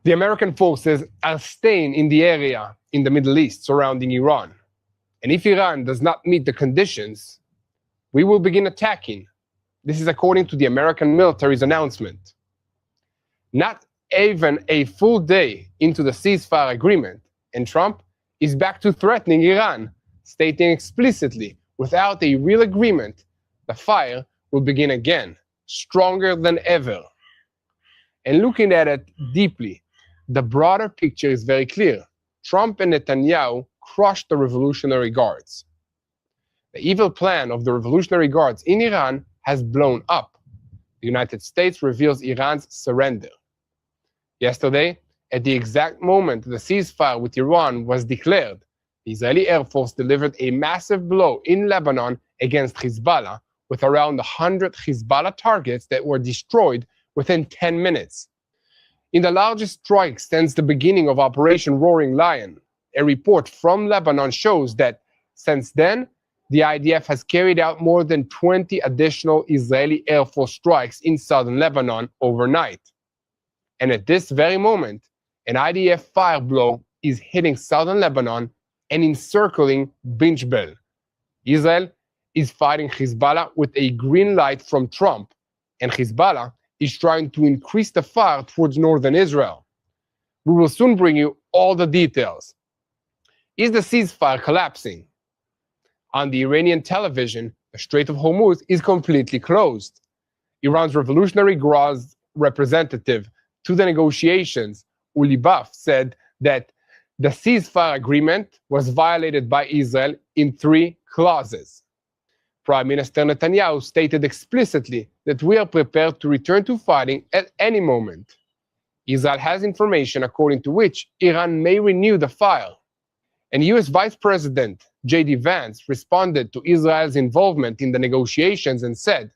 The American forces are staying in the area in the Middle East surrounding Iran. And if Iran does not meet the conditions, we will begin attacking. This is according to the American military's announcement. Not even a full day into the ceasefire agreement, and Trump is back to threatening Iran, stating explicitly, without a real agreement, the fire will begin again, stronger than ever. And looking at it deeply, the broader picture is very clear. Trump and Netanyahu crushed the Revolutionary Guards. The evil plan of the Revolutionary Guards in Iran has blown up. The United States reveals Iran's surrender. Yesterday, at the exact moment the ceasefire with Iran was declared, the Israeli Air Force delivered a massive blow in Lebanon against Hezbollah, with around 100 Hezbollah targets that were destroyed within 10 minutes. In the largest strike since the beginning of Operation Roaring Lion, a report from Lebanon shows that since then, the IDF has carried out more than 20 additional Israeli Air Force strikes in southern Lebanon overnight. And at this very moment, an IDF fire blow is hitting southern Lebanon and encircling Binjbel. Israel is fighting Hezbollah with a green light from Trump, and Hezbollah is trying to increase the fire towards northern Israel. We will soon bring you all the details. Is the ceasefire collapsing? On the Iranian television, the Strait of Hormuz is completely closed. Iran's Revolutionary Guards representative to the negotiations, Uli Baf, said that the ceasefire agreement was violated by Israel in 3 clauses. Prime Minister Netanyahu stated explicitly that we are prepared to return to fighting at any moment. Israel has information according to which Iran may renew the fire. And US Vice President J.D. Vance responded to Israel's involvement in the negotiations and said,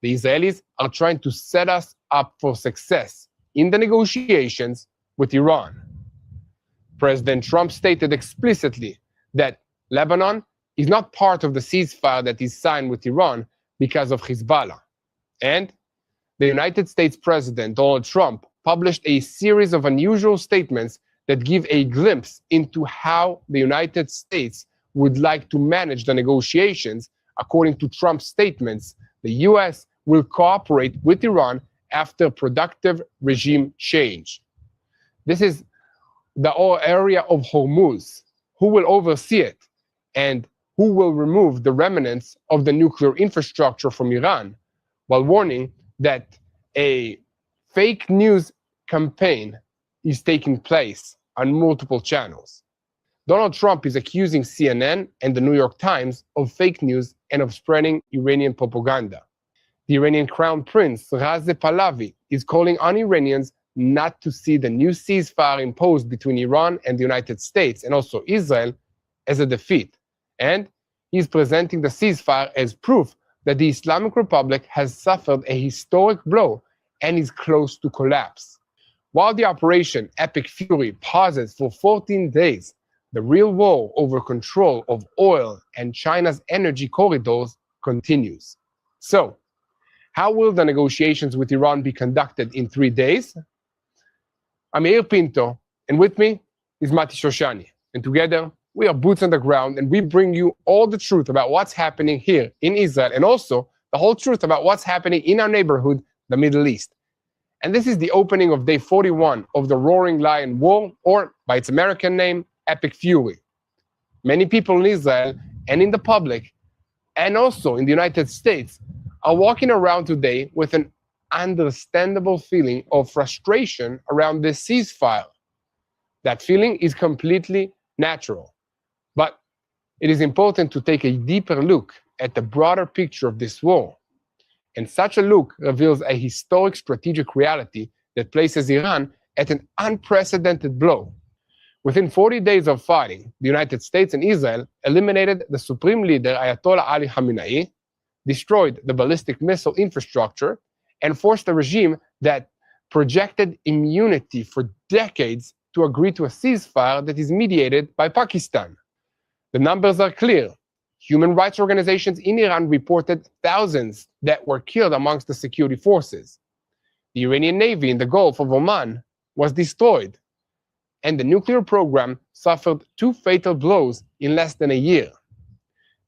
"The Israelis are trying to set us up for success in the negotiations with Iran." President Trump stated explicitly that Lebanon is not part of the ceasefire that is signed with Iran because of Hezbollah. And the United States President Donald Trump published a series of unusual statements that give a glimpse into how the United States would like to manage the negotiations. According to Trump's statements, the US will cooperate with Iran after productive regime change. This is the whole area of Hormuz. Who will oversee it? And who will remove the remnants of the nuclear infrastructure from Iran, while warning that a fake news campaign is taking place on multiple channels. Donald Trump is accusing CNN and the New York Times of fake news and of spreading Iranian propaganda. The Iranian Crown Prince, Raza Pahlavi, is calling on Iranians not to see the new ceasefire imposed between Iran and the United States and also Israel as a defeat. And he's presenting the ceasefire as proof that the Islamic Republic has suffered a historic blow and is close to collapse. While the Operation Epic Fury pauses for 14 days, the real war over control of oil and China's energy corridors continues. So, how will the negotiations with Iran be conducted in 3 days? I'm Yair Pinto, and with me is Mati Shoshani. And together, we are boots on the ground, and we bring you all the truth about what's happening here in Israel, and also the whole truth about what's happening in our neighborhood, the Middle East. And this is the opening of day 41 of the Roaring Lion War, or by its American name, Epic Fury. Many people in Israel and in the public, and also in the United States, are walking around today with an understandable feeling of frustration around this ceasefire. That feeling is completely natural. But it is important to take a deeper look at the broader picture of this war. And such a look reveals a historic strategic reality that places Iran at an unprecedented blow. Within 40 days of fighting, the United States and Israel eliminated the supreme leader Ayatollah Ali Khamenei, destroyed the ballistic missile infrastructure, and forced a regime that projected immunity for decades to agree to a ceasefire that is mediated by Pakistan. The numbers are clear. Human rights organizations in Iran reported thousands that were killed amongst the security forces. The Iranian Navy in the Gulf of Oman was destroyed, and the nuclear program suffered 2 fatal blows in less than a year.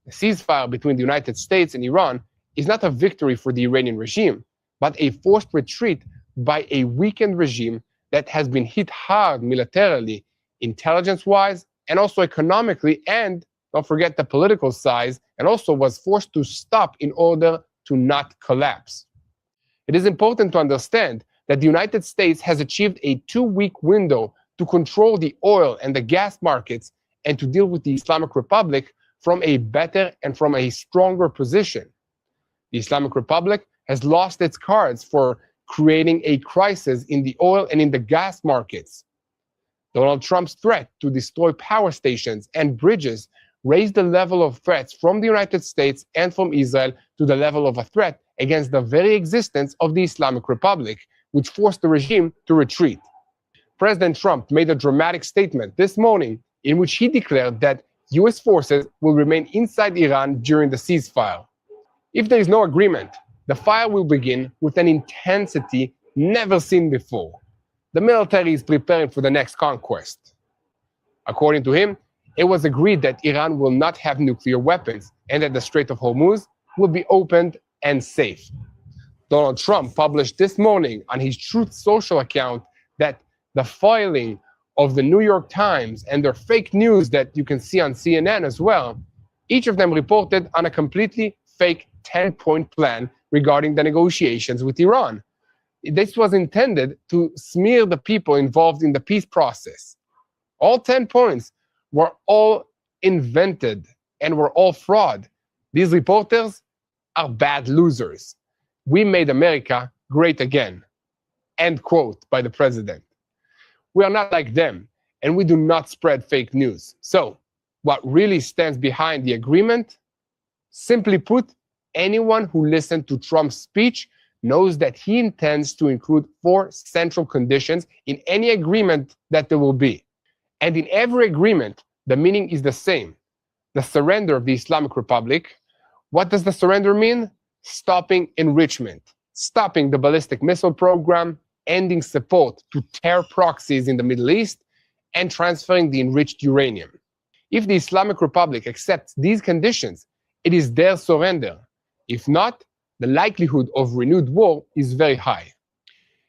The ceasefire between the United States and Iran is not a victory for the Iranian regime, but a forced retreat by a weakened regime that has been hit hard militarily, intelligence-wise, and also economically, and don't forget the political side, and also was forced to stop in order to not collapse. It is important to understand that the United States has achieved a 2-week window to control the oil and the gas markets and to deal with the Islamic Republic from a better and from a stronger position. The Islamic Republic has lost its cards for creating a crisis in the oil and in the gas markets. Donald Trump's threat to destroy power stations and bridges raised the level of threats from the United States and from Israel to the level of a threat against the very existence of the Islamic Republic, which forced the regime to retreat. President Trump made a dramatic statement this morning in which he declared that US forces will remain inside Iran during the ceasefire. If there is no agreement, the fire will begin with an intensity never seen before. The military is preparing for the next conquest. According to him, it was agreed that Iran will not have nuclear weapons and that the Strait of Hormuz will be opened and safe. Donald Trump published this morning on his Truth Social account that the filing of the New York Times and their fake news that you can see on CNN as well, each of them reported on a completely fake 10-point plan regarding the negotiations with Iran. This was intended to smear the people involved in the peace process. All 10 points were all invented and were all fraud. These reporters are bad losers. We made America great again. End quote by the president. We are not like them, and we do not spread fake news. So, what really stands behind the agreement? Simply put, anyone who listened to Trump's speech knows that he intends to include 4 central conditions in any agreement that there will be. And in every agreement, the meaning is the same. The surrender of the Islamic Republic. What does the surrender mean? Stopping enrichment, stopping the ballistic missile program, ending support to terror proxies in the Middle East, and transferring the enriched uranium. If the Islamic Republic accepts these conditions, it is their surrender. If not, the likelihood of renewed war is very high.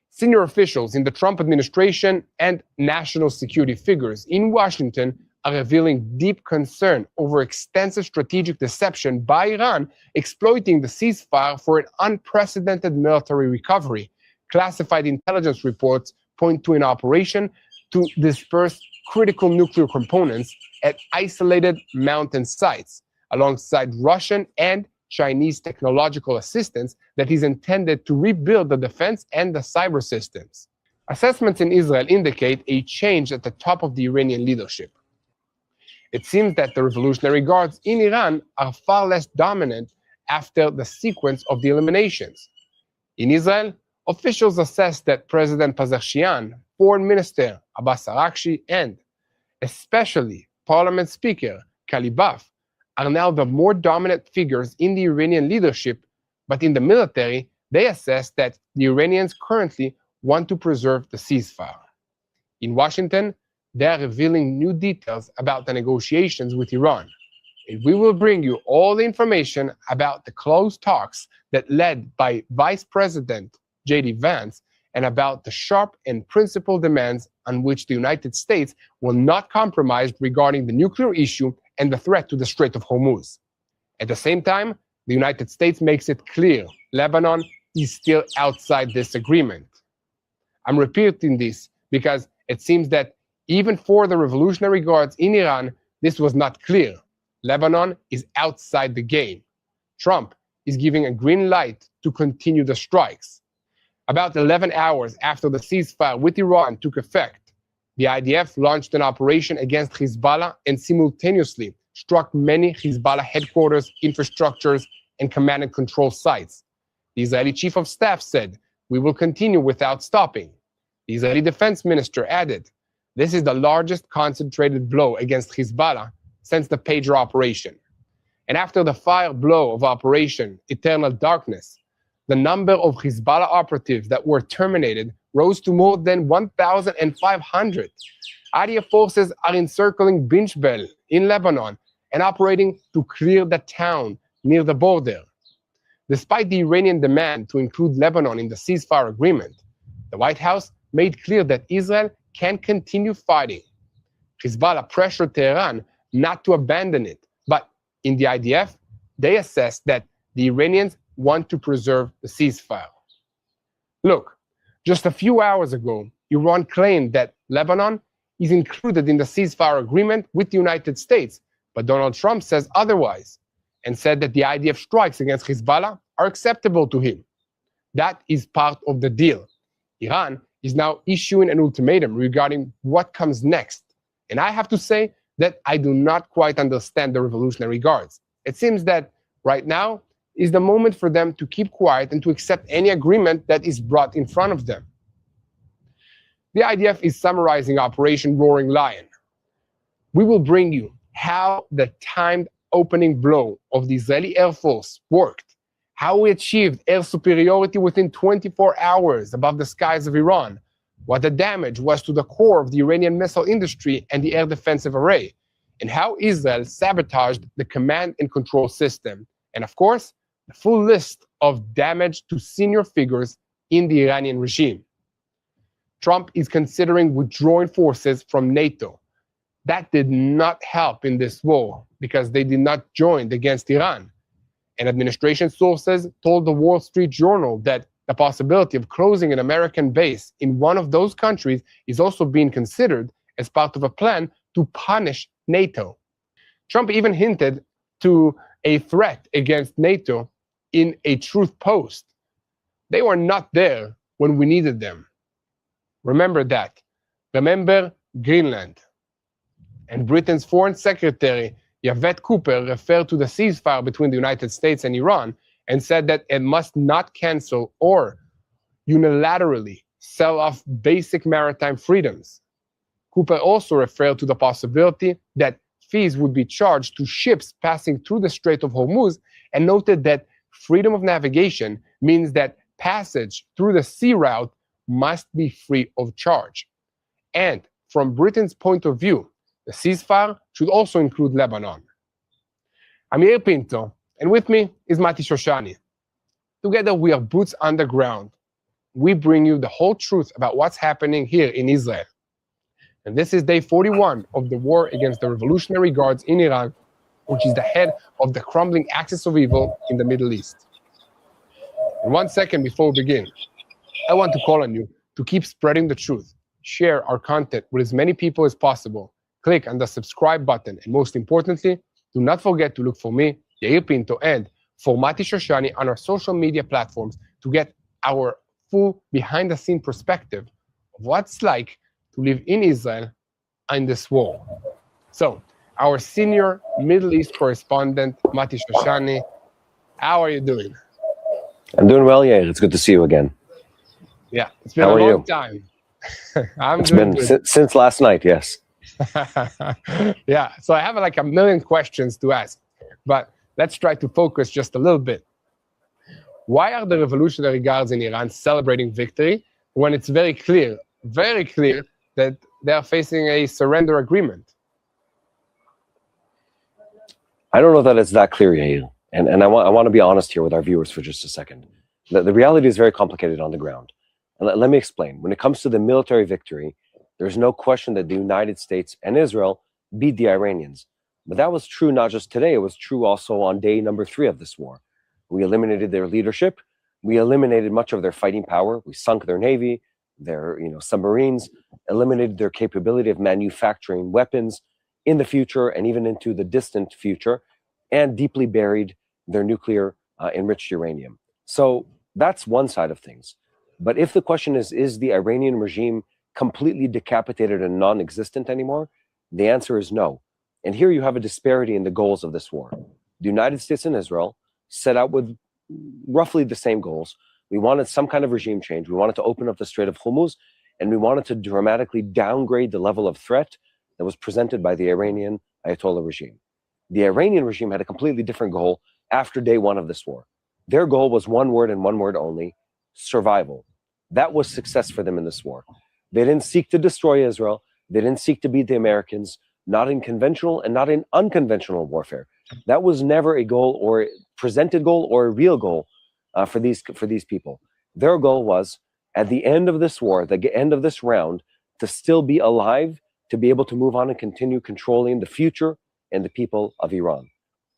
Senior officials in the Trump administration and national security figures in Washington are revealing deep concern over extensive strategic deception by Iran, exploiting the ceasefire for an unprecedented military recovery. Classified intelligence reports point to an operation to disperse critical nuclear components at isolated mountain sites, alongside Russian and Chinese technological assistance that is intended to rebuild the defense and the cyber systems. Assessments in Israel indicate a change at the top of the Iranian leadership. It seems that the Revolutionary Guards in Iran are far less dominant after the sequence of the eliminations. In Israel, officials assess that President Pezeshkian, Foreign Minister Abbas Araghchi, and especially Parliament Speaker Kalibaf are now the more dominant figures in the Iranian leadership, but in the military, they assess that the Iranians currently want to preserve the ceasefire. In Washington, they are revealing new details about the negotiations with Iran. And we will bring you all the information about the close talks that led by Vice President J.D. Vance and about the sharp and principled demands on which the United States will not compromise regarding the nuclear issue and the threat to the Strait of Hormuz. At the same time, the United States makes it clear Lebanon is still outside this agreement. I'm repeating this because it seems that even for the Revolutionary Guards in Iran, this was not clear. Lebanon is outside the game. Trump is giving a green light to continue the strikes. About 11 hours after the ceasefire with Iran took effect, the IDF launched an operation against Hezbollah and simultaneously struck many Hezbollah headquarters, infrastructures, and command and control sites. The Israeli chief of staff said, "We will continue without stopping." The Israeli defense minister added, "This is the largest concentrated blow against Hezbollah since the pager operation." And after the fire blow of Operation Eternal Darkness, the number of Hezbollah operatives that were terminated rose to more than 1,500. IDF forces are encircling Binjbel in Lebanon and operating to clear the town near the border. Despite the Iranian demand to include Lebanon in the ceasefire agreement, the White House made clear that Israel can continue fighting. Hezbollah pressured Tehran not to abandon it, but in the IDF, they assessed that the Iranians want to preserve the ceasefire. Look, just a few hours ago, Iran claimed that Lebanon is included in the ceasefire agreement with the United States, but Donald Trump says otherwise, and said that the IDF strikes against Hezbollah are acceptable to him. That is part of the deal. Iran is now issuing an ultimatum regarding what comes next. And I have to say that I do not quite understand the Revolutionary Guards. It seems that right now is the moment for them to keep quiet and to accept any agreement that is brought in front of them. The IDF is summarizing Operation Roaring Lion. We will bring you how the timed opening blow of the Israeli Air Force worked, how we achieved air superiority within 24 hours above the skies of Iran, what the damage was to the core of the Iranian missile industry and the air defensive array, and how Israel sabotaged the command and control system, and of course, the full list of damage to senior figures in the Iranian regime. Trump is considering withdrawing forces from NATO. That did not help in this war because they did not join against Iran. And administration sources told the Wall Street Journal that the possibility of closing an American base in one of those countries is also being considered as part of a plan to punish NATO. Trump even hinted to a threat against NATO in a truth post. They were not there when we needed them. Remember that. Remember Greenland. And Britain's Foreign Secretary, Yvette Cooper, referred to the ceasefire between the United States and Iran and said that it must not cancel or unilaterally sell off basic maritime freedoms. Cooper also referred to the possibility that fees would be charged to ships passing through the Strait of Hormuz and noted that freedom of navigation means that passage through the sea route must be free of charge. And from Britain's point of view, the ceasefire should also include Lebanon. I'm Yair Pinto, and with me is Mati Shoshani. Together we are boots on the ground. We bring you the whole truth about what's happening here in Israel. And this is day 41 of the war against the Revolutionary Guards in Iran, which is the head of the crumbling axis of evil in the Middle East. And 1 second before we begin, I want to call on you to keep spreading the truth. Share our content with as many people as possible. Click on the subscribe button, and most importantly, do not forget to look for me, Yair Pinto, and for Mati Shoshani on our social media platforms to get our full behind-the-scene perspective of what it's like to live in Israel in this war. So, our senior Middle East correspondent, Mati Shoshani, how are you doing? I'm doing well, Yair. It's good to see you again. Yeah, it's been a long time. It's been since last night, yes. Yeah, so I have like a million questions to ask, but let's try to focus just a little bit. Why are the Revolutionary Guards in Iran celebrating victory when it's very clear that they are facing a surrender agreement? I don't know that it's that clear, Yair. And I want to be honest here with our viewers for just a second. The reality is very complicated on the ground. And let me explain. When it comes to the military victory, there's no question that the United States and Israel beat the Iranians. But that was true not just today, it was true also on day number 3 of this war. We eliminated their leadership, we eliminated much of their fighting power, we sunk their navy, their submarines, eliminated their capability of manufacturing weapons in the future and even into the distant future, and deeply buried their nuclear enriched uranium. So that's one side of things. But if the question is the Iranian regime completely decapitated and non-existent anymore? The answer is no. And here you have a disparity in the goals of this war. The United States and Israel set out with roughly the same goals. We wanted some kind of regime change. We wanted to open up the Strait of Hormuz, and we wanted to dramatically downgrade the level of threat that was presented by the Iranian Ayatollah regime. The Iranian regime had a completely different goal after day 1 of this war. Their goal was one word and one word only: survival. That was success for them in this war. They didn't seek to destroy Israel. They didn't seek to beat the Americans, not in conventional and not in unconventional warfare. That was never a goal or presented goal or a real goal for these people. Their goal was, at the end of this war, the end of this round, to still be alive, to be able to move on and continue controlling the future and the people of Iran.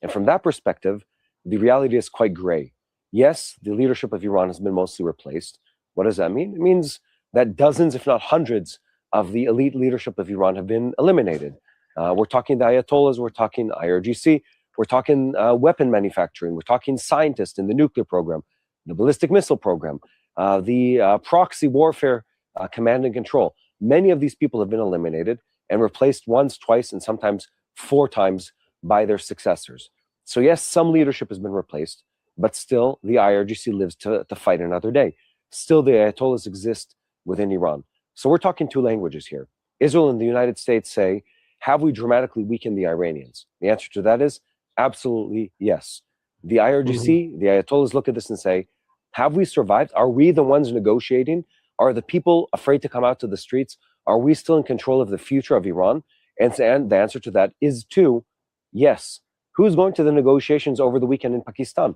And from that perspective, the reality is quite gray. Yes, the leadership of Iran has been mostly replaced. What does that mean? It means that dozens, if not hundreds, of the elite leadership of Iran have been eliminated. We're talking the Ayatollahs, we're talking IRGC, we're talking weapon manufacturing, we're talking scientists in the nuclear program, the ballistic missile program, the proxy warfare command and control. Many of these people have been eliminated and replaced once, twice, and sometimes 4 times by their successors. So yes, some leadership has been replaced, but still the IRGC lives to fight another day. Still the Ayatollahs exist within Iran. So we're talking 2 languages here. Israel and the United States say, have we dramatically weakened the Iranians? The answer to that is absolutely yes. The IRGC, the Ayatollahs look at this and say, have we survived? Are we the ones negotiating? Are the people afraid to come out to the streets? Are we still in control of the future of Iran? And the answer to that is 2, yes. Who's going to the negotiations over the weekend in Pakistan?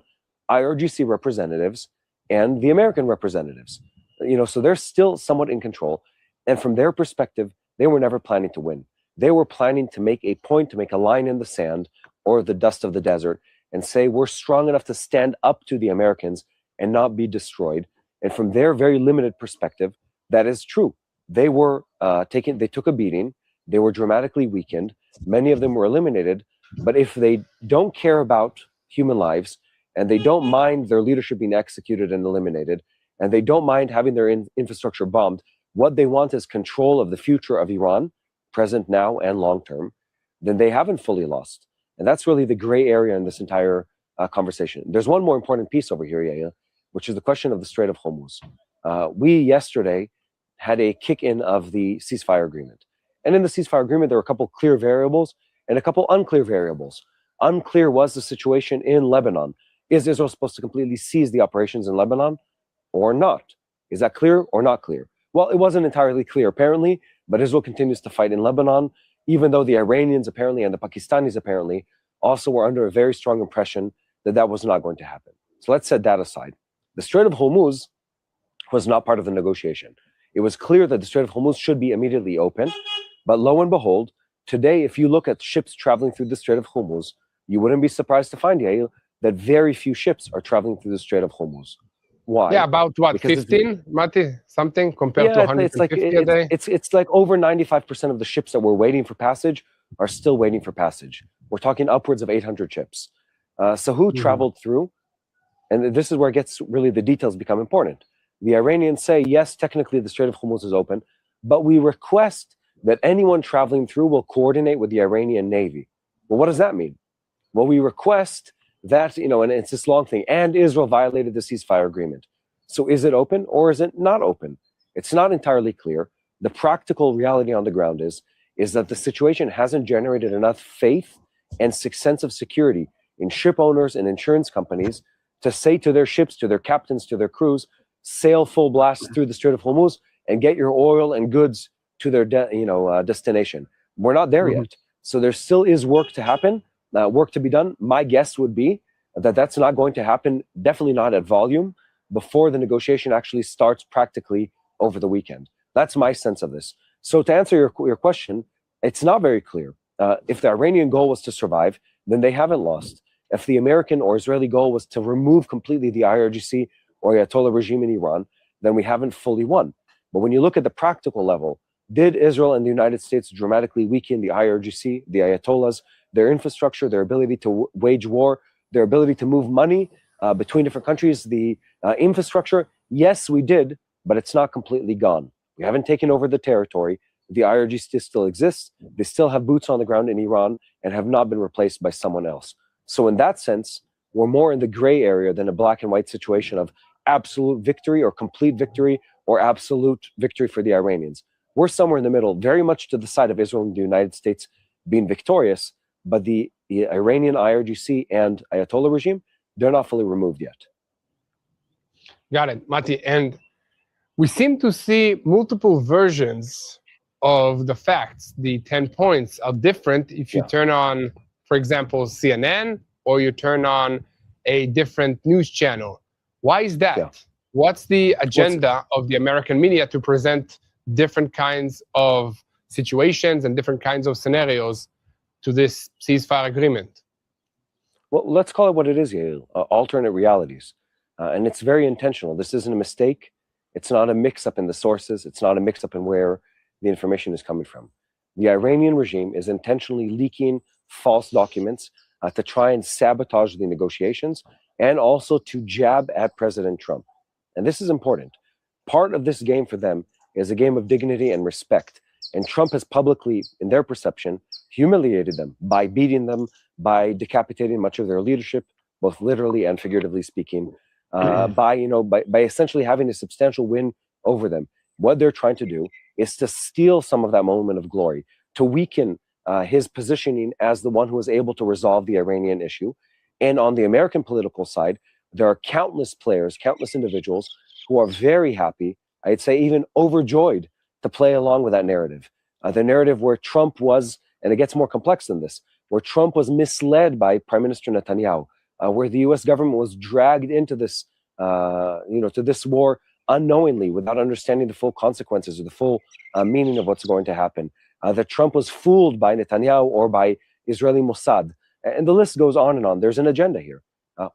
IRGC representatives and the American representatives. So they're still somewhat in control. And from their perspective, they were never planning to win. They were planning to make a point, to make a line in the sand or the dust of the desert and say, we're strong enough to stand up to the Americans and not be destroyed. And from their very limited perspective, that is true. They were they took a beating. They were dramatically weakened. Many of them were eliminated. But if they don't care about human lives and they don't mind their leadership being executed and eliminated, and they don't mind having their infrastructure bombed, what they want is control of the future of Iran, present now and long term, then they haven't fully lost. And that's really the gray area in this entire conversation. There's one more important piece over here, Yaya, which is the question of the Strait of Hormuz. We yesterday had a kick-in of the ceasefire agreement. And in the ceasefire agreement, there were a couple clear variables and a couple unclear variables. Unclear was the situation in Lebanon. Is Israel supposed to completely seize the operations in Lebanon or not? Is that clear or not clear? Well, it wasn't entirely clear, apparently, but Israel continues to fight in Lebanon, even though the Iranians apparently and the Pakistanis apparently also were under a very strong impression that that was not going to happen. So let's set that aside. The Strait of Hormuz was not part of the negotiation. It was clear that the Strait of Hormuz should be immediately open, but lo and behold, today, if you look at ships traveling through the Strait of Hormuz, you wouldn't be surprised to find, Yael, that very few ships are traveling through the Strait of Hormuz. Why? Yeah, about what, because 15, Mati? Something compared to 150 a day? It's like over 95% of the ships that were waiting for passage are still waiting for passage. We're talking upwards of 800 ships. So who traveled through? And this is where it gets really, the details become important. The Iranians say, yes, technically the Strait of Hormuz is open, but we request that anyone traveling through will coordinate with the Iranian Navy. Well, what does that mean? Well, we request that, and it's this long thing, and Israel violated the ceasefire agreement. So is it open or is it not open? It's not entirely clear. The practical reality on the ground is that the situation hasn't generated enough faith and sense of security in ship owners and insurance companies to say to their ships, to their captains, to their crews, sail full blast through the Strait of Hormuz and get your oil and goods to their destination. We're not there yet. So there still is work to happen, work to be done. My guess would be that that's not going to happen, definitely not at volume, before the negotiation actually starts practically over the weekend. That's my sense of this. So to answer your question, it's not very clear. If the Iranian goal was to survive, then they haven't lost. If the American or Israeli goal was to remove completely the IRGC or Ayatollah regime in Iran, then we haven't fully won. But when you look at the practical level, did Israel and the United States dramatically weaken the IRGC, the Ayatollahs, their infrastructure, their ability to wage war, their ability to move money between different countries, the infrastructure? Yes, we did, but it's not completely gone. We haven't taken over the territory. The IRGC still exists. They still have boots on the ground in Iran and have not been replaced by someone else. So in that sense, we're more in the gray area than a black and white situation of absolute victory or complete victory or absolute victory for the Iranians. We're somewhere in the middle, very much to the side of Israel and the United States being victorious, but the Iranian IRGC and Ayatollah regime, they're not fully removed yet. Got it, Mati. And we seem to see multiple versions of the facts. The 10 points are different if you turn on, for example, CNN, or you turn on a different news channel. Why is that? Yeah. What's the agenda of the American media to present different kinds of situations and different kinds of scenarios to this ceasefire agreement? Well, let's call it what it is, Yael, alternate realities. And it's very intentional. This isn't a mistake. It's not a mix-up in the sources. It's not a mix-up in where the information is coming from. The Iranian regime is intentionally leaking false documents to try and sabotage the negotiations and also to jab at President Trump. And this is important. Part of this game for them is a game of dignity and respect. And Trump has publicly, in their perception, humiliated them by beating them, by decapitating much of their leadership, both literally and figuratively speaking, by essentially having a substantial win over them. What they're trying to do is to steal some of that moment of glory, to weaken his positioning as the one who was able to resolve the Iranian issue. And on the American political side, there are countless players, countless individuals who are very happy, I'd say even overjoyed, to play along with that narrative. The narrative where Trump was, and it gets more complex than this, where Trump was misled by Prime Minister Netanyahu, where the U.S. government was dragged into this, to this war unknowingly, without understanding the full consequences or the full meaning of what's going to happen. That Trump was fooled by Netanyahu or by Israeli Mossad. And the list goes on and on. There's an agenda here.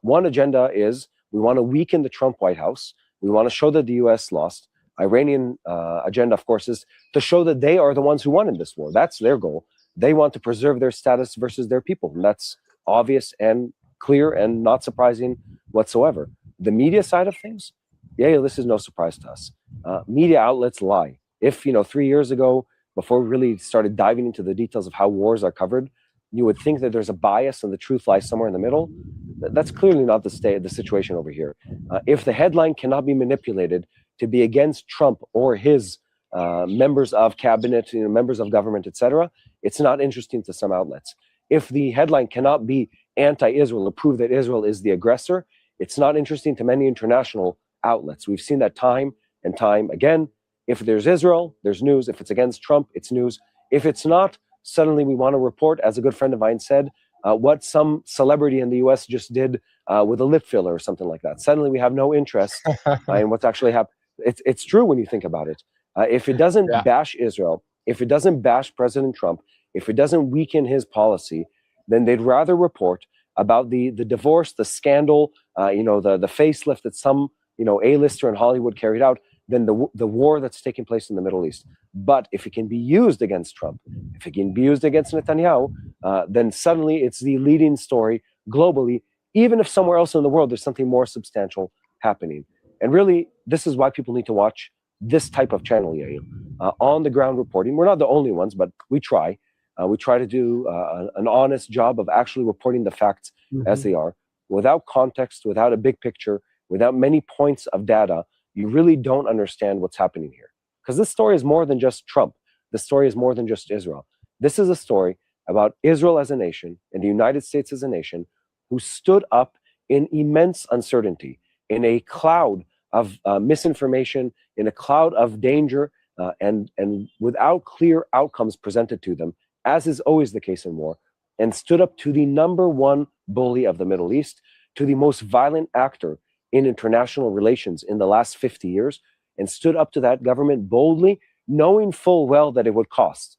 One agenda is we want to weaken the Trump White House. We want to show that the U.S. lost. Iranian agenda, of course, is to show that they are the ones who won in this war. That's their goal. They want to preserve their status versus their people. And that's obvious and clear and not surprising whatsoever. The media side of things, this is no surprise to us. Media outlets lie. If, 3 years ago, before we really started diving into the details of how wars are covered, you would think that there's a bias and the truth lies somewhere in the middle. That's clearly not the situation over here. If the headline cannot be manipulated to be against Trump or his members of cabinet, members of government, etc., it's not interesting to some outlets. If the headline cannot be anti-Israel or prove that Israel is the aggressor, it's not interesting to many international outlets. We've seen that time and time again. If there's Israel, there's news. If it's against Trump, it's news. If it's not, suddenly we want to report, as a good friend of mine said, what some celebrity in the US just did with a lip filler or something like that. Suddenly we have no interest in what's actually happening. It's true when you think about it. If it doesn't bash Israel, if it doesn't bash President Trump, if it doesn't weaken his policy, then they'd rather report about the divorce, the scandal, the facelift that some A-lister in Hollywood carried out, than the war that's taking place in the Middle East. But if it can be used against Trump, if it can be used against Netanyahu, then suddenly it's the leading story globally, even if somewhere else in the world there's something more substantial happening. And really, this is why people need to watch this type of channel, Yael. On the ground reporting. We're not the only ones, but we try. We try to do an honest job of actually reporting the facts as they are, without context, without a big picture, without many points of data. You really don't understand what's happening here. Because this story is more than just Trump. This story is more than just Israel. This is a story about Israel as a nation and the United States as a nation who stood up in immense uncertainty, in a cloud of misinformation, in a cloud of danger, and without clear outcomes presented to them, as is always the case in war, and stood up to the number one bully of the Middle East, to the most violent actor in international relations in the last 50 years, and stood up to that government boldly, knowing full well that it would cost.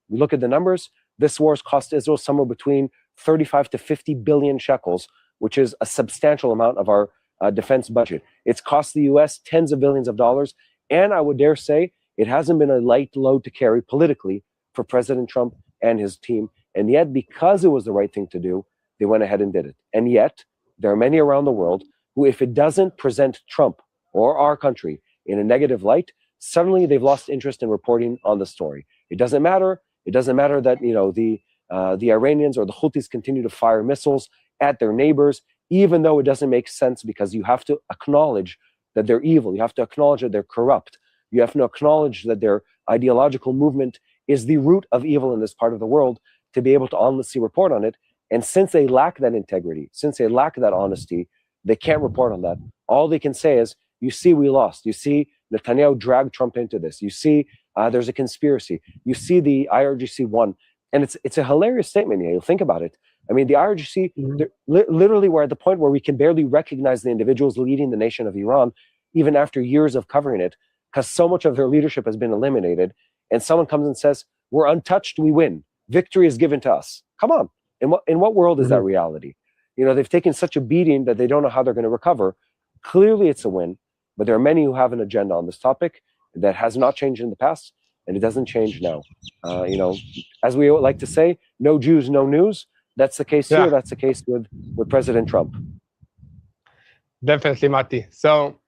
We look at the numbers. This war has cost Israel somewhere between 35 to 50 billion shekels, which is a substantial amount of our defense budget. It's cost the U.S. tens of billions of dollars, and I would dare say it hasn't been a light load to carry politically for President Trump and his team. And yet, because it was the right thing to do, they went ahead and did it. And yet, there are many around the world who, if it doesn't present Trump or our country in a negative light, suddenly they've lost interest in reporting on the story. It doesn't matter. It doesn't matter that the Iranians or the Houthis continue to fire missiles at their neighbors, even though it doesn't make sense, because you have to acknowledge that they're evil. You have to acknowledge that they're corrupt. You have to acknowledge that their ideological movement is the root of evil in this part of the world, to be able to honestly report on it. And since they lack that integrity, since they lack that honesty, they can't report on that. All they can say is, you see we lost. You see Netanyahu dragged Trump into this. You see there's a conspiracy. You see the IRGC won. And it's a hilarious statement, Yael. Think about it. I mean, the IRGC, literally we're at the point where we can barely recognize the individuals leading the nation of Iran, even after years of covering it, because so much of their leadership has been eliminated. And someone comes and says, we're untouched, we win. Victory is given to us. Come on. In what world is that reality? You know, they've taken such a beating that they don't know how they're going to recover. Clearly it's a win, but there are many who have an agenda on this topic that has not changed in the past, and it doesn't change now. You know, as we like to say, no Jews, no news. That's the case here. That's the case with President Trump. Definitely, Mati. So,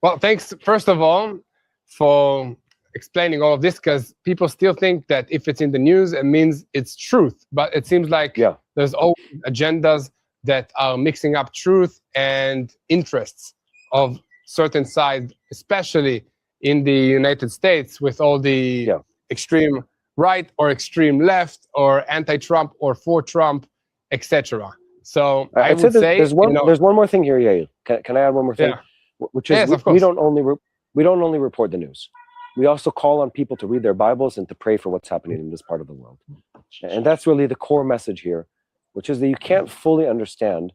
well, thanks, first of all, for explaining all of this, because people still think that if it's in the news, it means it's truth. But it seems like there's always agendas that are mixing up truth and interests of certain sides, especially in the United States, with all the extreme right or extreme left or anti-Trump or for Trump, etc. So I would say there's one more thing here, Yael. Can I add one more thing? Which is we don't only report the news. We also call on people to read their Bibles and to pray for what's happening in this part of the world. And that's really the core message here, which is that you can't fully understand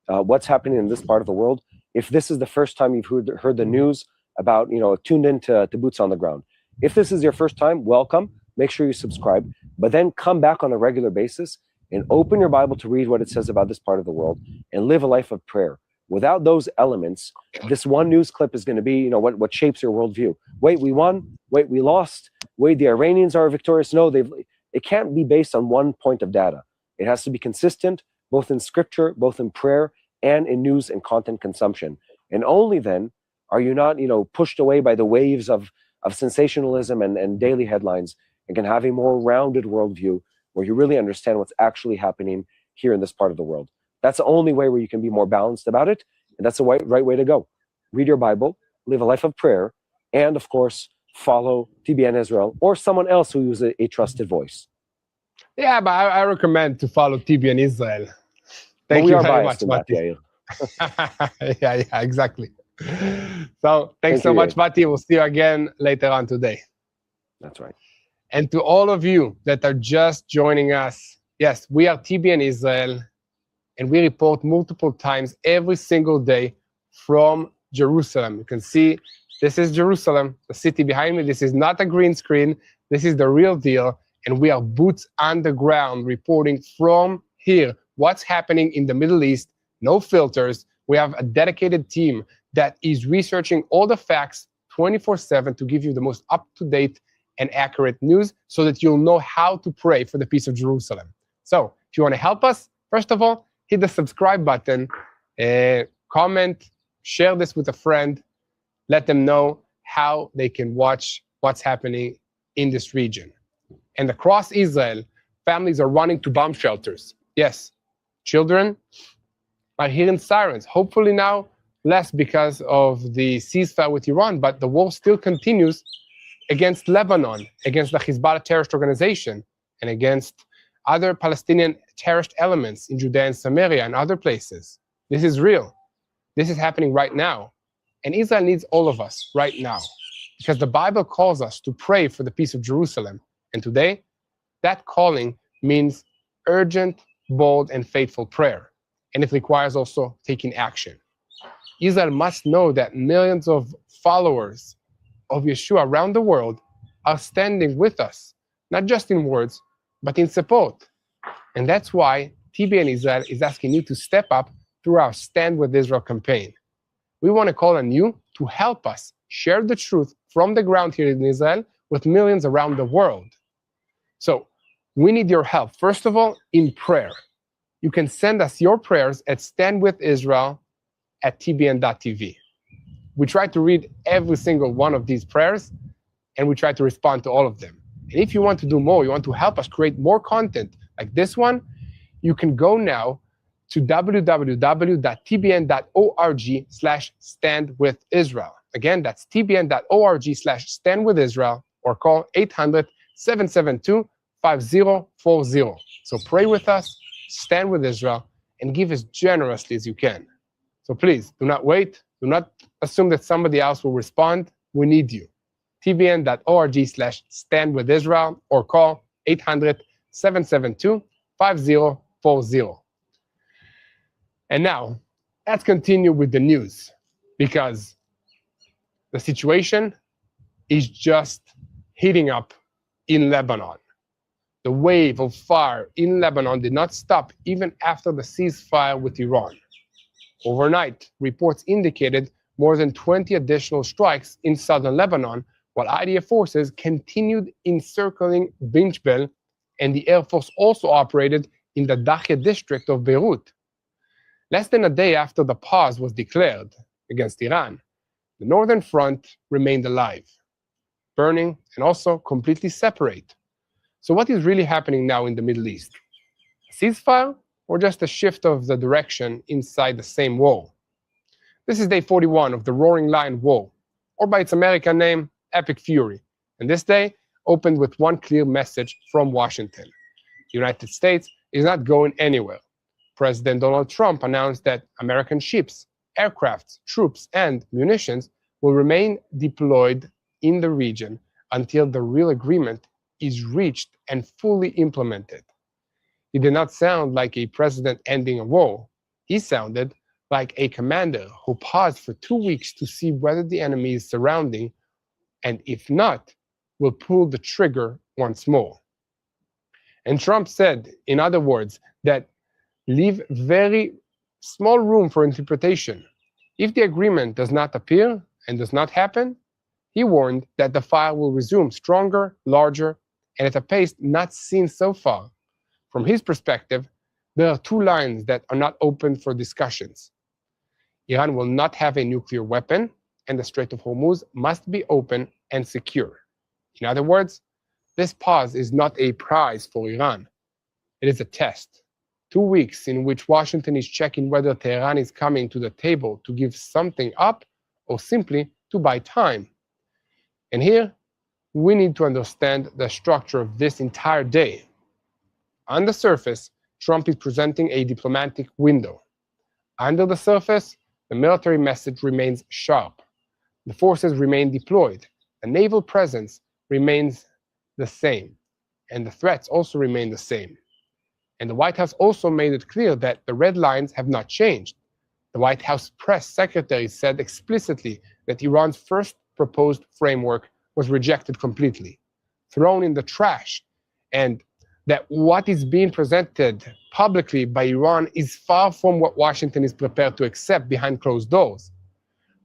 what's happening in this part of the world if this is the first time you've heard the news about, you know, tuned into boots on the ground. If this is your first time, welcome. Make sure you subscribe, but then come back on a regular basis and open your Bible to read what it says about this part of the world and live a life of prayer. Without those elements, this one news clip is going to be, you know, what shapes your worldview. Wait, we won. Wait, we lost. Wait, the Iranians are victorious. No, it can't be based on one point of data. It has to be consistent, both in scripture, both in prayer, and in news and content consumption. And only then are you not, you know, pushed away by the waves of sensationalism and daily headlines, and can have a more rounded worldview where you really understand what's actually happening here in this part of the world. That's the only way where you can be more balanced about it, and that's the right way to go. Read your Bible, live a life of prayer, and of course, follow TBN Israel or someone else who is a trusted voice. Yeah, but I recommend to follow TBN Israel. Thank you very much, Mati. Yeah, exactly. So thanks so much, Mati. We'll see you again later on today. That's right. And to all of you that are just joining us, yes, we are TBN Israel, and we report multiple times every single day from Jerusalem. You can see this is Jerusalem, the city behind me. This is not a green screen. This is the real deal. And we are boots on the ground reporting from here what's happening in the Middle East, no filters. We have a dedicated team that is researching all the facts 24/7 to give you the most up-to-date and accurate news so that you'll know how to pray for the peace of Jerusalem. So if you want to help us, first of all, hit the subscribe button, comment, share this with a friend, let them know how they can watch what's happening in this region. And across Israel, families are running to bomb shelters. Yes, children are hearing sirens. Hopefully now less because of the ceasefire with Iran, but the war still continues against Lebanon, against the Hezbollah terrorist organization, and against other Palestinian terrorist elements in Judea and Samaria and other places. This is real. This is happening right now. And Israel needs all of us right now, because the Bible calls us to pray for the peace of Jerusalem. And today, that calling means urgent, bold, and faithful prayer. And it requires also taking action. Israel must know that millions of followers of Yeshua around the world are standing with us, not just in words, but in support. And that's why TBN Israel is asking you to step up through our Stand With Israel campaign. We want to call on you to help us share the truth from the ground here in Israel with millions around the world. So we need your help, first of all, in prayer. You can send us your prayers at standwithisrael@tbn.tv. We try to read every single one of these prayers, and we try to respond to all of them. And if you want to do more, you want to help us create more content like this one, you can go now to www.tbn.org/standwithisrael. Again, that's tbn.org/standwithisrael, or call 800-772-5040. So pray with us, stand with Israel, and give as generously as you can. So please, do not wait. Do not assume that somebody else will respond. We need you. tbn.org/standwithisrael or call 800-772-5040. And now, let's continue with the news, because the situation is just heating up in Lebanon. The wave of fire in Lebanon did not stop even after the ceasefire with Iran. Overnight, reports indicated more than 20 additional strikes in southern Lebanon, while IDF forces continued encircling Binjbel, and the Air Force also operated in the Dakheh district of Beirut. Less than a day after the pause was declared against Iran, the northern front remained alive, burning and also completely separate. So what is really happening now in the Middle East? A ceasefire or just a shift of the direction inside the same war? This is day 41 of the Roaring Lion War, or by its American name, Epic Fury. And this day opened with one clear message from Washington. The United States is not going anywhere. President Donald Trump announced that American ships, aircrafts, troops, and munitions will remain deployed in the region until the real agreement is reached and fully implemented. He did not sound like a president ending a war. He sounded like a commander who paused for 2 weeks to see whether the enemy is surrounding, and if not, will pull the trigger once more. And Trump said, in other words, that leave very small room for interpretation. If the agreement does not appear and does not happen, he warned that the fire will resume stronger, larger, and at a pace not seen so far. From his perspective, there are two lines that are not open for discussions. Iran will not have a nuclear weapon, and the Strait of Hormuz must be open and secure. In other words, this pause is not a prize for Iran. It is a test. 2 weeks in which Washington is checking whether Tehran is coming to the table to give something up or simply to buy time. And here, we need to understand the structure of this entire day. On the surface, Trump is presenting a diplomatic window. Under the surface, the military message remains sharp. The forces remain deployed. The naval presence remains the same. And the threats also remain the same. And the White House also made it clear that the red lines have not changed. The White House press secretary said explicitly that Iran's first proposed framework was rejected completely, thrown in the trash, and that what is being presented publicly by Iran is far from what Washington is prepared to accept behind closed doors.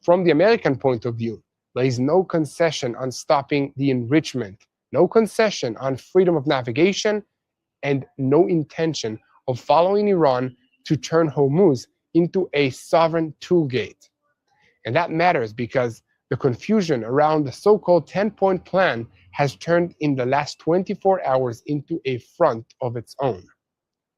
From the American point of view, there is no concession on stopping the enrichment, no concession on freedom of navigation, and no intention of following Iran to turn Hormuz into a sovereign toolgate. And that matters because the confusion around the so-called 10-point plan has turned in the last 24 hours into a front of its own.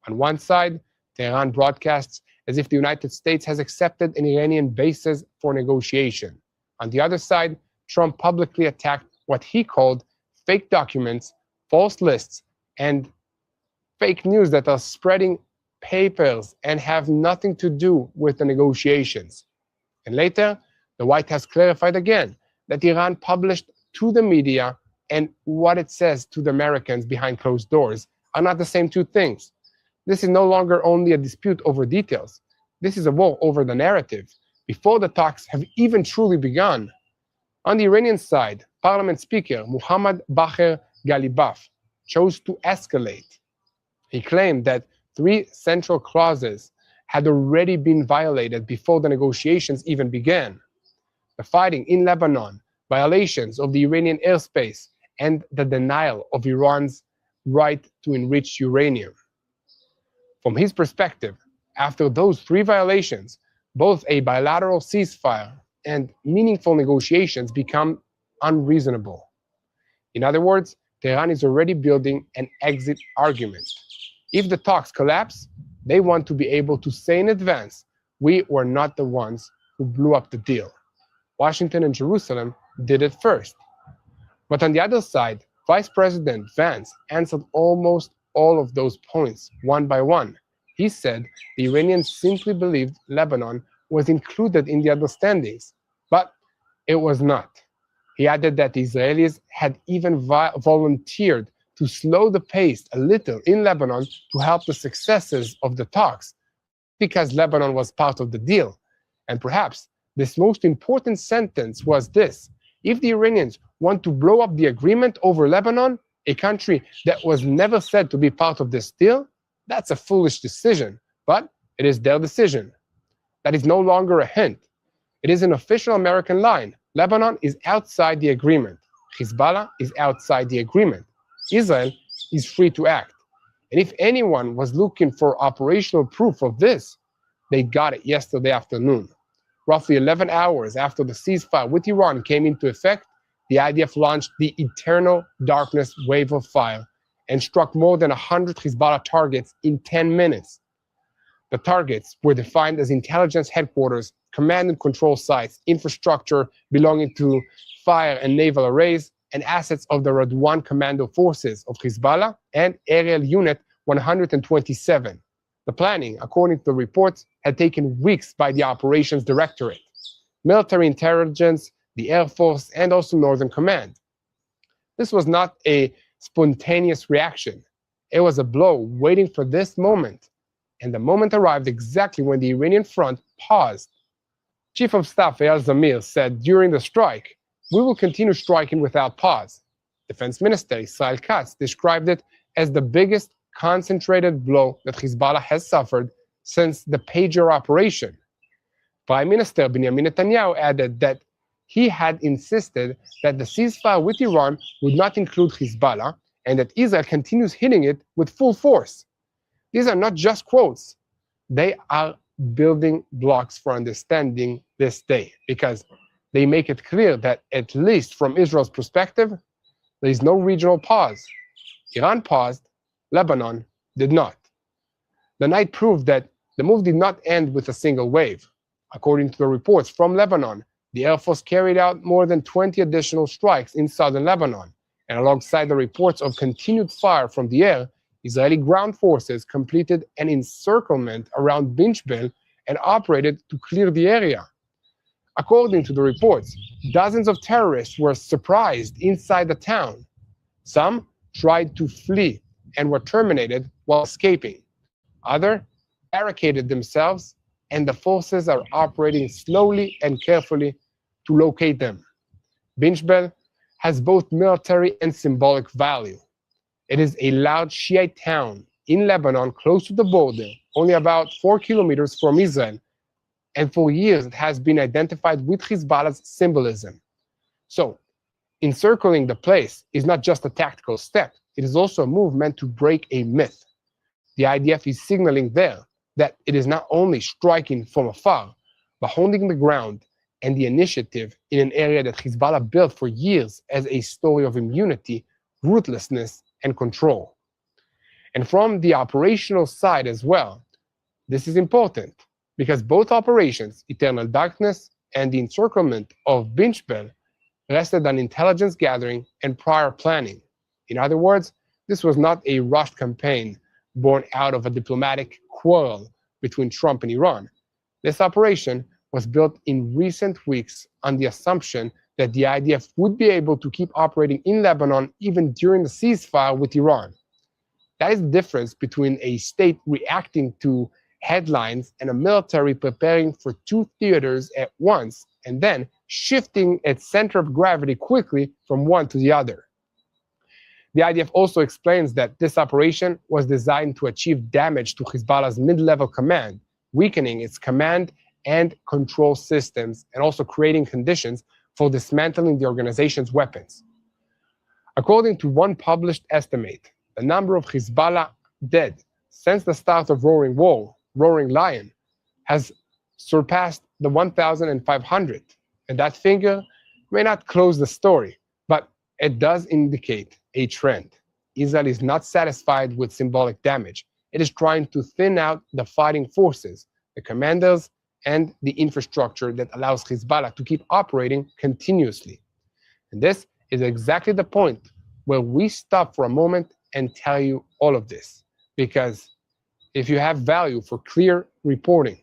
On one side, Tehran broadcasts as if the United States has accepted an Iranian basis for negotiation. On the other side, Trump publicly attacked what he called fake documents, false lists, and fake news that are spreading papers and have nothing to do with the negotiations. And later, the White House clarified again that Iran published to the media and what it says to the Americans behind closed doors are not the same two things. This is no longer only a dispute over details. This is a war over the narrative, before the talks have even truly begun. On the Iranian side, Parliament Speaker Mohammad Bagher Ghalibaf chose to escalate. He claimed that 3 central clauses had already been violated before the negotiations even began. The fighting in Lebanon, violations of the Iranian airspace, and the denial of Iran's right to enrich uranium. From his perspective, after those 3 violations, both a bilateral ceasefire and meaningful negotiations become unreasonable. In other words, Tehran is already building an exit argument. If the talks collapse, they want to be able to say in advance, we were not the ones who blew up the deal. Washington and Jerusalem did it first. But on the other side, Vice President Vance answered almost all of those points one by one. He said the Iranians simply believed Lebanon was included in the understandings, but it was not. He added that the Israelis had even volunteered to slow the pace a little in Lebanon to help the successes of the talks, because Lebanon was part of the deal. And perhaps this most important sentence was this: if the Iranians want to blow up the agreement over Lebanon, a country that was never said to be part of this deal, that's a foolish decision, but it is their decision. That is no longer a hint. It is an official American line. Lebanon is outside the agreement. Hezbollah is outside the agreement. Israel is free to act. And if anyone was looking for operational proof of this, they got it yesterday afternoon. Roughly 11 hours after the ceasefire with Iran came into effect, the IDF launched the Eternal Darkness Wave of Fire and struck more than 100 Hezbollah targets in 10 minutes. The targets were defined as intelligence headquarters, command and control sites, infrastructure belonging to fire and naval arrays, and assets of the Radwan Commando Forces of Hezbollah and Aerial Unit 127. The planning, according to the reports, had taken weeks by the Operations Directorate, military intelligence, the Air Force, and also Northern Command. This was not a spontaneous reaction. It was a blow waiting for this moment. And the moment arrived exactly when the Iranian front paused. Chief of Staff Eyal Zamir said during the strike, "We will continue striking without pause." Defense Minister Israel Katz described it as the biggest concentrated blow that Hezbollah has suffered since the pager operation. Prime Minister Benjamin Netanyahu added that he had insisted that the ceasefire with Iran would not include Hezbollah and that Israel continues hitting it with full force. These are not just quotes. They are building blocks for understanding this day, because they make it clear that, at least from Israel's perspective, there is no regional pause. Iran paused, Lebanon did not. The night proved that the move did not end with a single wave. According to the reports from Lebanon, the Air Force carried out more than 20 additional strikes in southern Lebanon, and alongside the reports of continued fire from the air, Israeli ground forces completed an encirclement around Binchbel and operated to clear the area. According to the reports, dozens of terrorists were surprised inside the town. Some tried to flee and were terminated while escaping. Others barricaded themselves, and the forces are operating slowly and carefully to locate them. Binchbel has both military and symbolic value. It is a loud Shiite town in Lebanon, close to the border, only about 4 kilometers from Israel, and for years it has been identified with Hezbollah's symbolism. So, encircling the place is not just a tactical step, it is also a move meant to break a myth. The IDF is signaling there that it is not only striking from afar, but holding the ground and the initiative in an area that Hezbollah built for years as a story of immunity, ruthlessness, and control. And from the operational side as well, this is important, because both operations, Eternal Darkness and the encirclement of Binchbel, rested on intelligence gathering and prior planning. In other words, this was not a rushed campaign born out of a diplomatic quarrel between Trump and Iran. This operation was built in recent weeks on the assumption that the IDF would be able to keep operating in Lebanon even during the ceasefire with Iran. That is the difference between a state reacting to headlines and a military preparing for two theaters at once and then shifting its center of gravity quickly from one to the other. The IDF also explains that this operation was designed to achieve damage to Hezbollah's mid-level command, weakening its command and control systems, and also creating conditions for dismantling the organization's weapons. According to one published estimate, the number of Hezbollah dead since the start of Roaring Lion, has surpassed the 1,500. And that figure may not close the story, but it does indicate a trend. Israel is not satisfied with symbolic damage. It is trying to thin out the fighting forces, the commanders, and the infrastructure that allows Hezbollah to keep operating continuously. And this is exactly the point where we stop for a moment and tell you all of this. Because if you have value for clear reporting,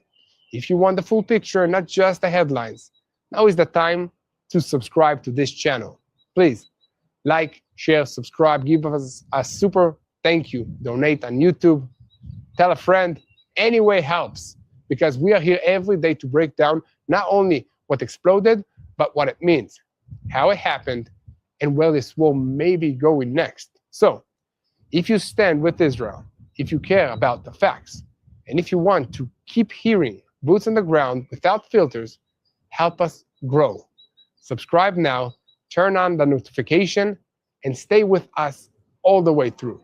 If you want the full picture, not just the headlines, now is the time to subscribe to this channel. Please like, share, subscribe, give us a super thank you, donate on YouTube, tell a friend, any way helps, because we are here every day to break down not only what exploded, but what it means, how it happened, and where this war may be going next. So, if you stand with Israel, if you care about the facts, and if you want to keep hearing boots on the ground without filters, help us grow. Subscribe now, turn on the notification, and stay with us all the way through.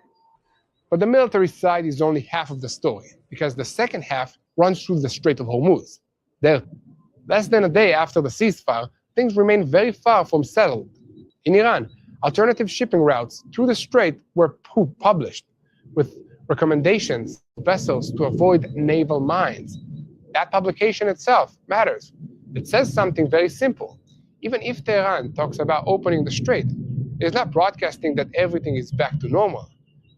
But the military side is only half of the story, because the second half runs through the Strait of Hormuz. There, less than a day after the ceasefire, things remain very far from settled. In Iran, alternative shipping routes through the strait were published, with recommendations to vessels to avoid naval mines. That publication itself matters. It says something very simple. Even if Tehran talks about opening the strait, it is not broadcasting that everything is back to normal.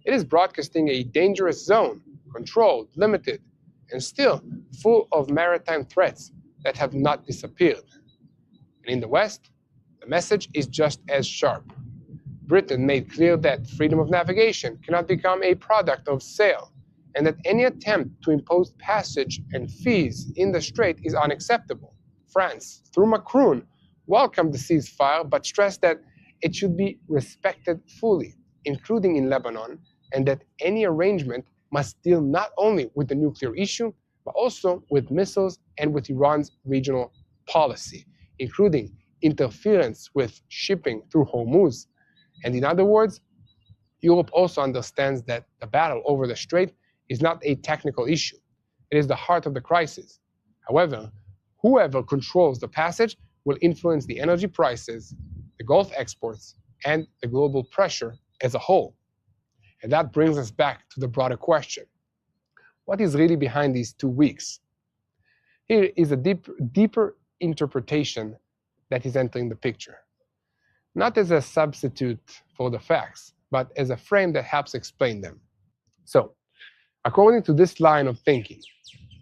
It is broadcasting a dangerous zone, controlled, limited, and still full of maritime threats that have not disappeared. And in the West, the message is just as sharp. Britain made clear that freedom of navigation cannot become a product of sale, and that any attempt to impose passage and fees in the strait is unacceptable. France, through Macron, welcomed the ceasefire but stressed that it should be respected fully, including in Lebanon, and that any arrangement must deal not only with the nuclear issue, but also with missiles and with Iran's regional policy, including interference with shipping through Hormuz. And in other words, Europe also understands that the battle over the strait is not a technical issue. It is the heart of the crisis. However, whoever controls the passage will influence the energy prices, the Gulf exports, and the global pressure as a whole. And that brings us back to the broader question. What is really behind these 2 weeks? Here is a deeper interpretation that is entering the picture. Not as a substitute for the facts, but as a frame that helps explain them. So, according to this line of thinking,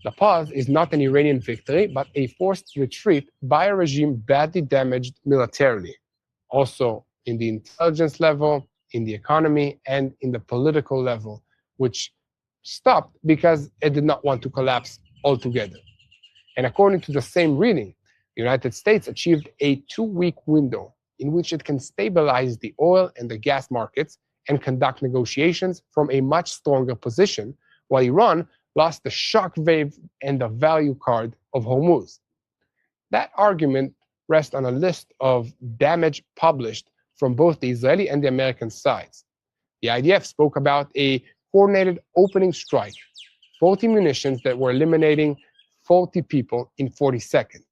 the pause is not an Iranian victory, but a forced retreat by a regime badly damaged militarily, also in the intelligence level, in the economy, and in the political level, which stopped because it did not want to collapse altogether. And according to the same reading, the United States achieved a 2-week window in which it can stabilize the oil and the gas markets and conduct negotiations from a much stronger position, while Iran lost the shock wave and the value card of Hormuz. That argument rests on a list of damage published from both the Israeli and the American sides. The IDF spoke about a coordinated opening strike, 40 munitions that were eliminating 40 people in 40 seconds,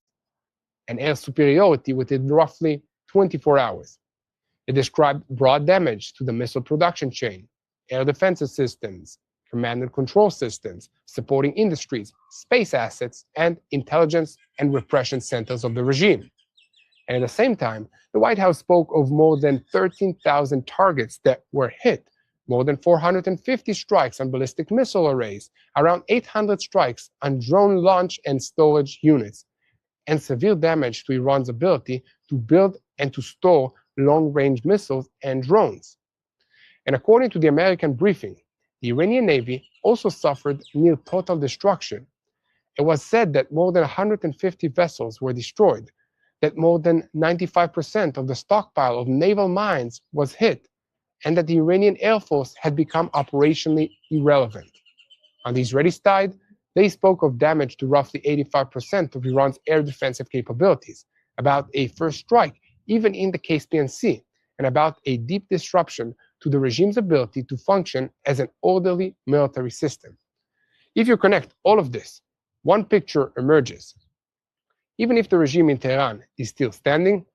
and air superiority within roughly 24 hours. It described broad damage to the missile production chain, air defense systems, command and control systems, supporting industries, space assets, and intelligence and repression centers of the regime. And at the same time, the White House spoke of more than 13,000 targets that were hit, more than 450 strikes on ballistic missile arrays, around 800 strikes on drone launch and storage units, and severe damage to Iran's ability to build and to store long-range missiles and drones. And according to the American briefing, the Iranian Navy also suffered near total destruction. It was said that more than 150 vessels were destroyed, that more than 95% of the stockpile of naval mines was hit, and that the Iranian Air Force had become operationally irrelevant. On the Israeli side, they spoke of damage to roughly 85% of Iran's air defensive capabilities, about a first strike even in the Caspian Sea, and about a deep disruption to the regime's ability to function as an orderly military system. If you connect all of this, one picture emerges. Even if the regime in Tehran is still standing,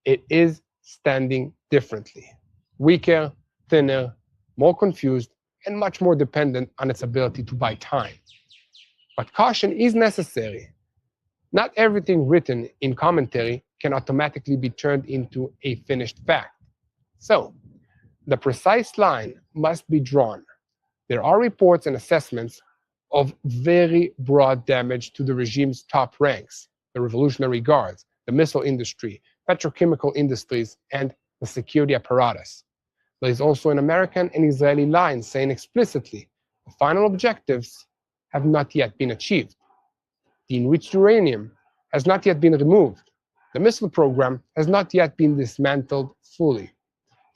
it is standing differently. Weaker, thinner, more confused, and much more dependent on its ability to buy time. But caution is necessary. Not everything written in commentary can automatically be turned into a finished fact. So, the precise line must be drawn. There are reports and assessments of very broad damage to the regime's top ranks, the Revolutionary Guards, the missile industry, petrochemical industries, and the security apparatus. There is also an American and Israeli line saying explicitly the final objectives have not yet been achieved. The enriched uranium has not yet been removed. The missile program has not yet been dismantled fully.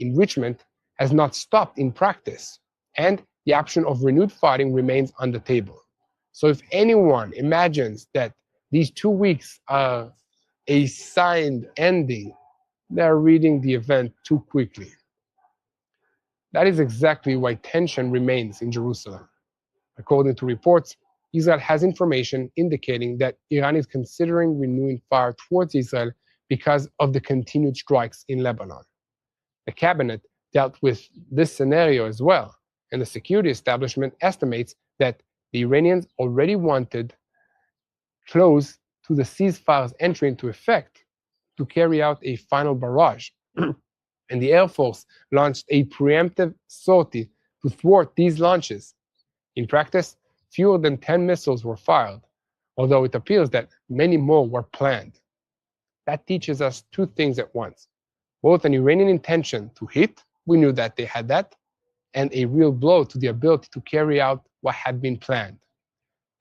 Enrichment has not stopped in practice, and the option of renewed fighting remains on the table. So if anyone imagines that these 2 weeks are a signed ending, they're reading the event too quickly. That is exactly why tension remains in Jerusalem. According to reports, Israel has information indicating that Iran is considering renewing fire towards Israel because of the continued strikes in Lebanon. The cabinet dealt with this scenario as well, and the security establishment estimates that the Iranians already wanted close to the ceasefire's entry into effect to carry out a final barrage. And the Air Force launched a preemptive sortie to thwart these launches. In practice, fewer than 10 missiles were fired, although it appears that many more were planned. That teaches us two things at once: both an Iranian intention to hit, we knew that they had that, and a real blow to the ability to carry out what had been planned.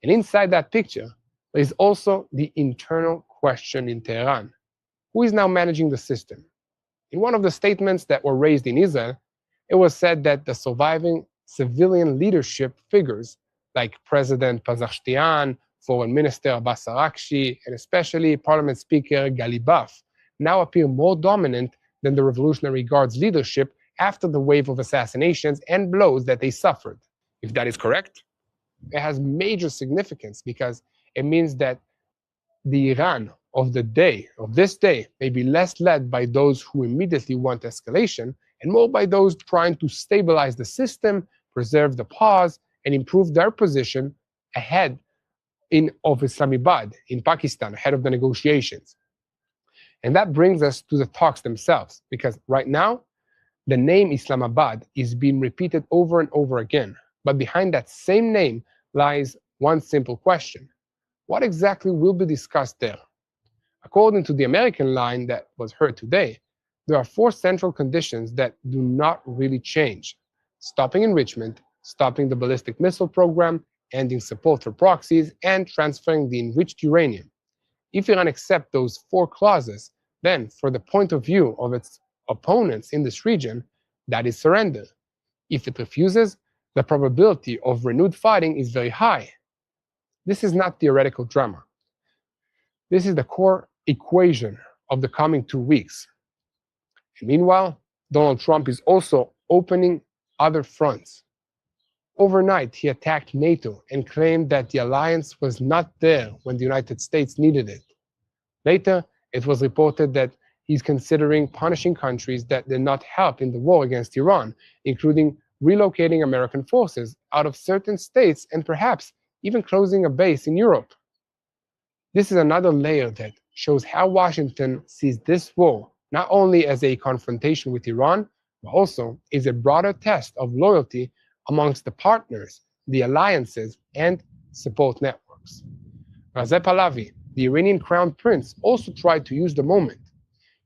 And inside that picture, there is also the internal question in Tehran: who is now managing the system? In one of the statements that were raised in Israel, it was said that the surviving civilian leadership figures like President Pezeshkian, Foreign Minister Abbas Araghchi, and especially Parliament Speaker Galibaf now appear more dominant than the Revolutionary Guard's leadership after the wave of assassinations and blows that they suffered. If that is correct, it has major significance because it means that the Iran of this day, may be less led by those who immediately want escalation and more by those trying to stabilize the system, preserve the pause, and improve their position ahead of Islamabad in Pakistan, ahead of the negotiations. And that brings us to the talks themselves, because right now, the name Islamabad is being repeated over and over again. But behind that same name lies one simple question: what exactly will be discussed there? According to the American line that was heard today, there are 4 central conditions that do not really change: stopping enrichment, stopping the ballistic missile program, ending support for proxies, and transferring the enriched uranium. If Iran accepts those 4 clauses, then for the point of view of its opponents in this region, that is surrender. If it refuses, the probability of renewed fighting is very high. This is not theoretical drama. This is the core equation of the coming 2 weeks. And meanwhile, Donald Trump is also opening other fronts. Overnight, he attacked NATO and claimed that the alliance was not there when the United States needed it. Later, it was reported that he's considering punishing countries that did not help in the war against Iran, including relocating American forces out of certain states and perhaps even closing a base in Europe. This is another layer that shows how Washington sees this war not only as a confrontation with Iran, but also as a broader test of loyalty amongst the partners, the alliances, and support networks. Reza Pahlavi, the Iranian crown prince, also tried to use the moment.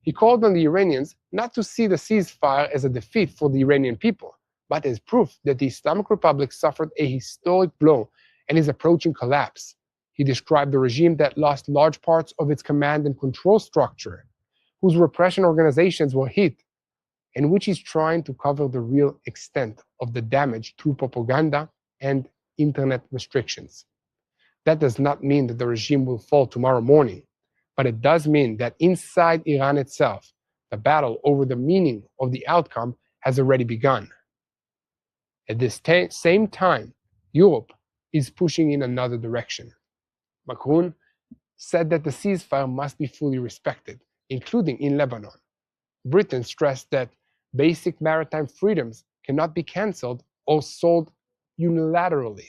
He called on the Iranians not to see the ceasefire as a defeat for the Iranian people, but as proof that the Islamic Republic suffered a historic blow and is approaching collapse. He described the regime that lost large parts of its command and control structure, whose repression organizations were hit, and which is trying to cover the real extent of the damage through propaganda and internet restrictions. That does not mean that the regime will fall tomorrow morning, but it does mean that inside Iran itself, the battle over the meaning of the outcome has already begun. At this same time, Europe is pushing in another direction. Macron said that the ceasefire must be fully respected, including in Lebanon. Britain stressed that basic maritime freedoms cannot be cancelled or sold unilaterally.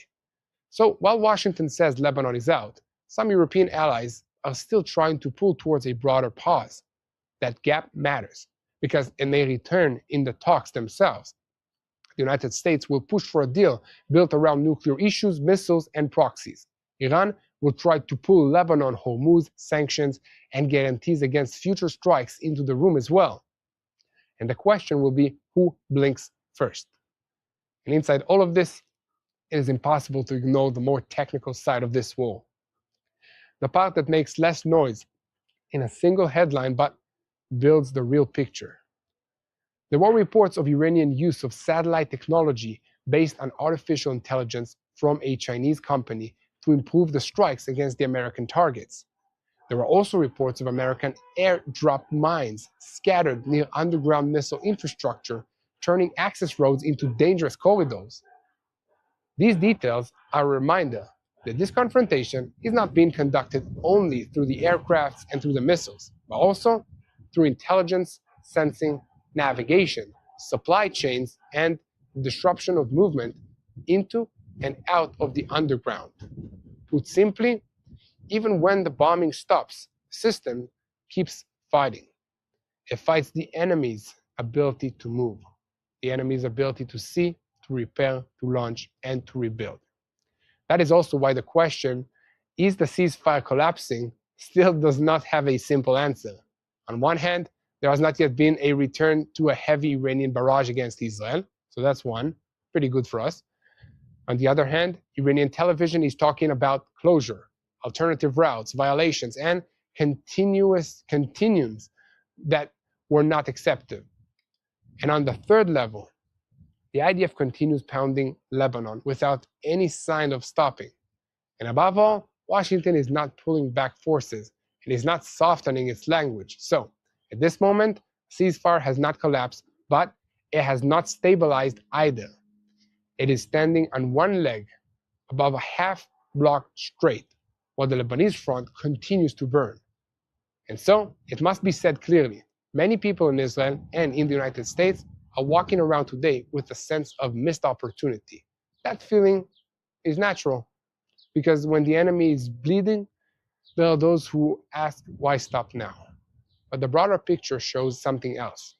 So while Washington says Lebanon is out, some European allies are still trying to pull towards a broader pause. That gap matters because it may return in the talks themselves. The United States will push for a deal built around nuclear issues, missiles, and proxies. Iran will try to pull Lebanon, Hormuz, sanctions, and guarantees against future strikes into the room as well. And the question will be who blinks first. And inside all of this, it is impossible to ignore the more technical side of this war. The part that makes less noise in a single headline but builds the real picture. There were reports of Iranian use of satellite technology based on artificial intelligence from a Chinese company to improve the strikes against the American targets. There were also reports of American airdrop mines scattered near underground missile infrastructure, turning access roads into dangerous corridors. These details are a reminder that this confrontation is not being conducted only through the aircrafts and through the missiles, but also through intelligence, sensing, navigation, supply chains, and disruption of movement into and out of the underground. Put simply, even when the bombing stops, the system keeps fighting. It fights the enemy's ability to move, the enemy's ability to see, to repair, to launch, and to rebuild. That is also why the question, is the ceasefire collapsing, still does not have a simple answer. On one hand, there has not yet been a return to a heavy Iranian barrage against Israel, so that's one, pretty good for us. On the other hand, Iranian television is talking about closure, alternative routes, violations, and continuums that were not accepted. And on the third level, the IDF continues pounding Lebanon without any sign of stopping. And above all, Washington is not pulling back forces and is not softening its language. So, at this moment, ceasefire has not collapsed, but it has not stabilized either. It is standing on one leg above a half block straight, while the Lebanese front continues to burn. And so, it must be said clearly, many people in Israel and in the United States are walking around today with a sense of missed opportunity. That feeling is natural, because when the enemy is bleeding, there are those who ask, why stop now? But the broader picture shows something else.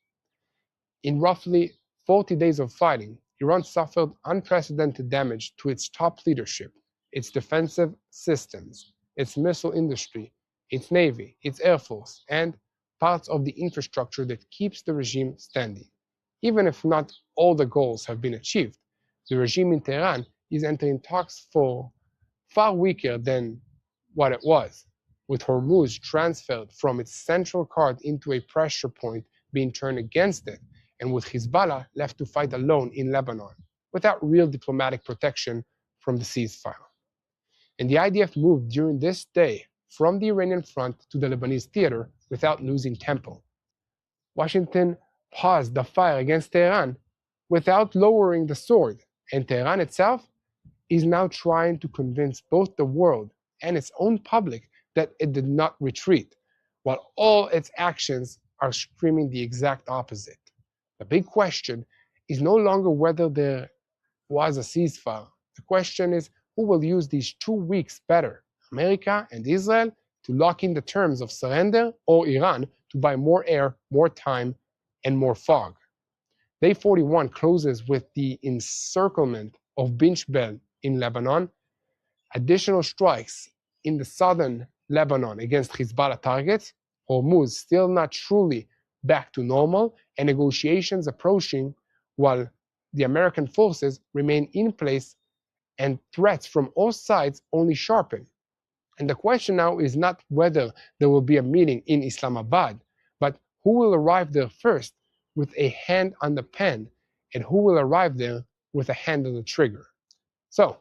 In roughly 40 days of fighting, Iran suffered unprecedented damage to its top leadership, its defensive systems, its missile industry, its navy, its air force, and parts of the infrastructure that keeps the regime standing. Even if not all the goals have been achieved, the regime in Tehran is entering talks for far weaker than what it was, with Hormuz transferred from its central card into a pressure point being turned against it, and with Hezbollah left to fight alone in Lebanon, without real diplomatic protection from the ceasefire. And the IDF moved during this day from the Iranian front to the Lebanese theater without losing tempo. Washington paused the fire against Tehran without lowering the sword, and Tehran itself is now trying to convince both the world and its own public that it did not retreat, while all its actions are screaming the exact opposite. The big question is no longer whether there was a ceasefire. The question is who will use these 2 weeks better, America and Israel, to lock in the terms of surrender, or Iran to buy more air, more time, and more fog. Day 41 closes with the encirclement of Binch Bel in Lebanon, additional strikes in the southern Lebanon against Hezbollah targets, Hormuz still not truly back to normal, and negotiations approaching while the American forces remain in place and threats from all sides only sharpen. And the question now is not whether there will be a meeting in Islamabad, but who will arrive there first with a hand on the pen, and who will arrive there with a hand on the trigger. So,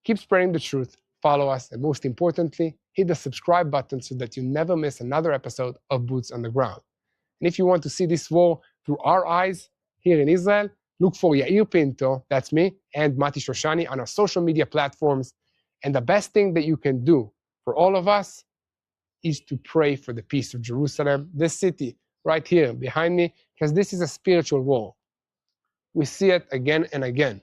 keep spreading the truth, follow us, and most importantly, hit the subscribe button so that you never miss another episode of Boots on the Ground. And if you want to see this war through our eyes here in Israel, look for Yair Pinto, that's me, and Mati Shoshani on our social media platforms. And the best thing that you can do for all of us is to pray for the peace of Jerusalem, this city right here behind me, because this is a spiritual war. We see it again and again.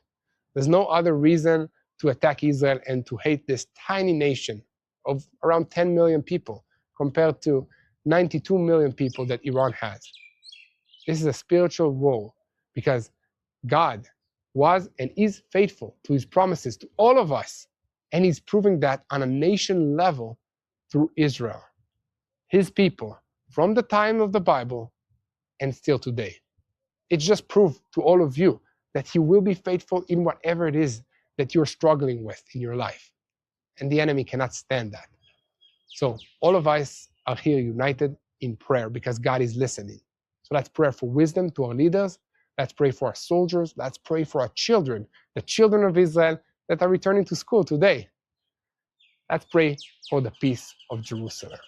There's no other reason to attack Israel and to hate this tiny nation of around 10 million people compared to 92 million people that Iran has. This is a spiritual war because God was and is faithful to his promises to all of us, and he's proving that on a nation level through Israel, his people, from the time of the Bible and still today. It's just proof to all of you that he will be faithful in whatever it is that you're struggling with in your life. And the enemy cannot stand that. So all of us are here united in prayer because God is listening. So let's pray for wisdom to our leaders. Let's pray for our soldiers. Let's pray for our children, the children of Israel that are returning to school today. Let's pray for the peace of Jerusalem.